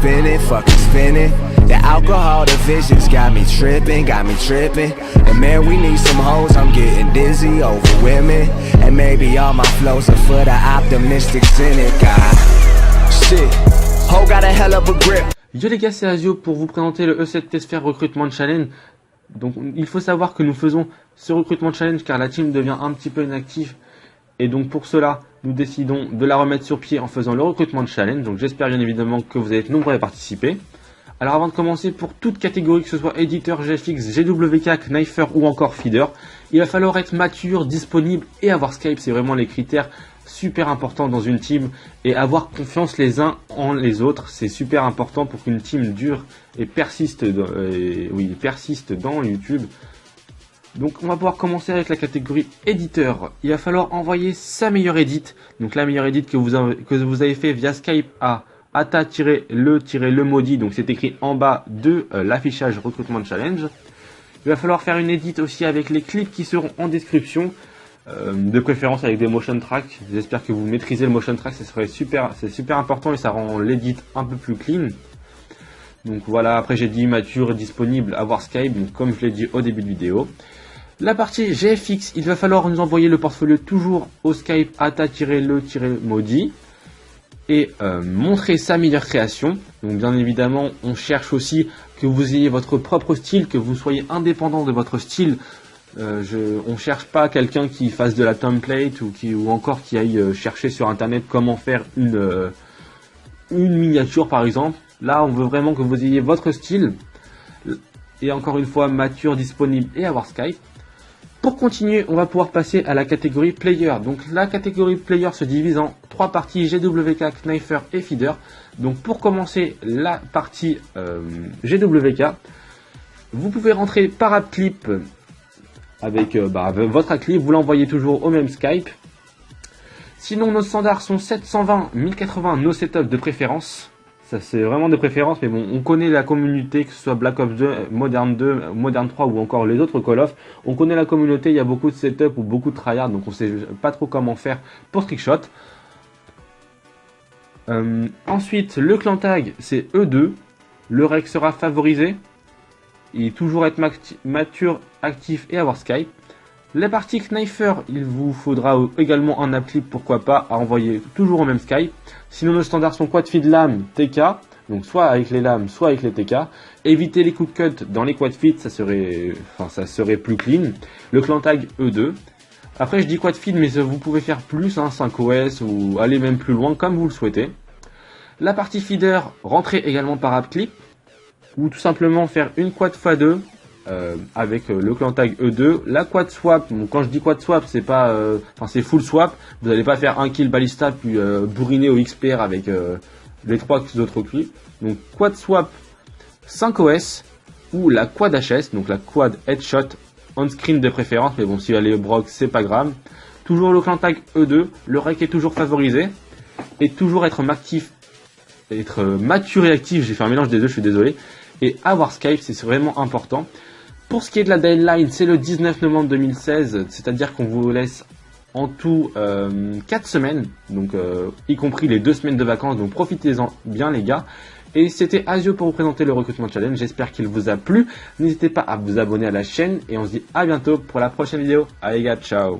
spinning, fucking spinning. The alcohol, the visions got me tripping. And man, we need some hoes, I'm getting dizzy over women. And maybe all my flows are for the optimistic cynic. Shit, hoe got a hell of a grip. Yo les gars, c'est Azio pour vous présenter le E7 Testfair Recruitment Challenge. Donc il faut savoir que nous faisons ce recrutement challenge car la team devient un petit peu inactive. Et donc pour cela, nous décidons de la remettre sur pied en faisant le recrutement challenge. Donc j'espère bien évidemment que vous êtes nombreux à participer. Alors avant de commencer, pour toute catégorie, que ce soit éditeur, GFX, GWK, Knifer ou encore feeder, il va falloir être mature, disponible et avoir Skype. C'est vraiment les critères super importants dans une team. Et avoir confiance les uns en les autres, c'est super important pour qu'une team dure et persiste dans YouTube. Donc on va pouvoir commencer avec la catégorie éditeur. Il va falloir envoyer sa meilleure edit. Donc la meilleure edit que vous avez fait via Skype à ata-le maudit. Donc c'est écrit en bas de l'affichage recrutement challenge. Il va falloir faire une edit aussi avec les clips qui seront en description. De préférence avec des motion tracks. J'espère que vous maîtrisez le motion track, c'est super important et ça rend l'edit un peu plus clean. Donc voilà, après j'ai dit mature, disponible, avoir Skype, donc comme je l'ai dit au début de vidéo. La partie GFX, il va falloir nous envoyer le portfolio toujours au Skype ata-le-maudit et montrer sa meilleure création. Donc bien évidemment, on cherche aussi que vous ayez votre propre style, que vous soyez indépendant de votre style. On cherche pas quelqu'un qui fasse de la template ou encore qui aille chercher sur internet comment faire une miniature par exemple. Là on veut vraiment que vous ayez votre style et encore une fois mature, disponible et avoir Skype. Pour continuer, on va pouvoir passer à la catégorie player. Donc la catégorie player se divise en 3 parties, GWK, Knifer et feeder. Donc pour commencer la partie GWK, vous pouvez rentrer par AppClip avec votre clip, vous l'envoyez toujours au même Skype. Sinon nos standards sont 720, 1080, nos setups de préférence. Ça c'est vraiment de préférence, mais bon, on connaît la communauté, que ce soit Black Ops 2, Modern 2, Modern 3 ou encore les autres Call of. On connaît la communauté, il y a beaucoup de setup ou beaucoup de tryhard, donc on sait pas trop comment faire pour Trickshot. Ensuite, le clan tag c'est E2, le rec sera favorisé. Et toujours être mature, actif et avoir Skype. Les parties Knifer, il vous faudra également un appli, pourquoi pas, à envoyer toujours au même Skype. Sinon nos standards sont quad feed lame, TK, donc soit avec les lames, soit avec les TK. Évitez les coups de cut dans les quad feed, ça serait plus clean. Le clan tag E2. Après je dis quad feed, mais vous pouvez faire plus, 5 OS ou aller même plus loin comme vous le souhaitez. La partie feeder, rentrez également par AppClip. Ou tout simplement faire une quad x2 avec le clan tag E2. La quad swap, donc quand je dis quad swap, c'est pas, c'est full swap. Vous n'allez pas faire un kill ballista puis bourriner au XPR avec les 3 autres clips. Donc quad swap 5 OS ou la quad HS, donc la quad headshot on screen de préférence, mais bon si elle est broc c'est pas grave. Toujours le clan tag E2, le rec est toujours favorisé et toujours être mature et actif. J'ai fait un mélange des deux, je suis désolé. Et avoir Skype, c'est vraiment important. Pour ce qui est de la deadline, c'est le 19 novembre 2016, c'est-à-dire qu'on vous laisse en tout 4 semaines, donc y compris les 2 semaines de vacances, donc profitez-en bien les gars. Et c'était Azio pour vous présenter le recrutement challenge, j'espère qu'il vous a plu. N'hésitez pas à vous abonner à la chaîne et on se dit à bientôt pour la prochaine vidéo. Allez gars, ciao.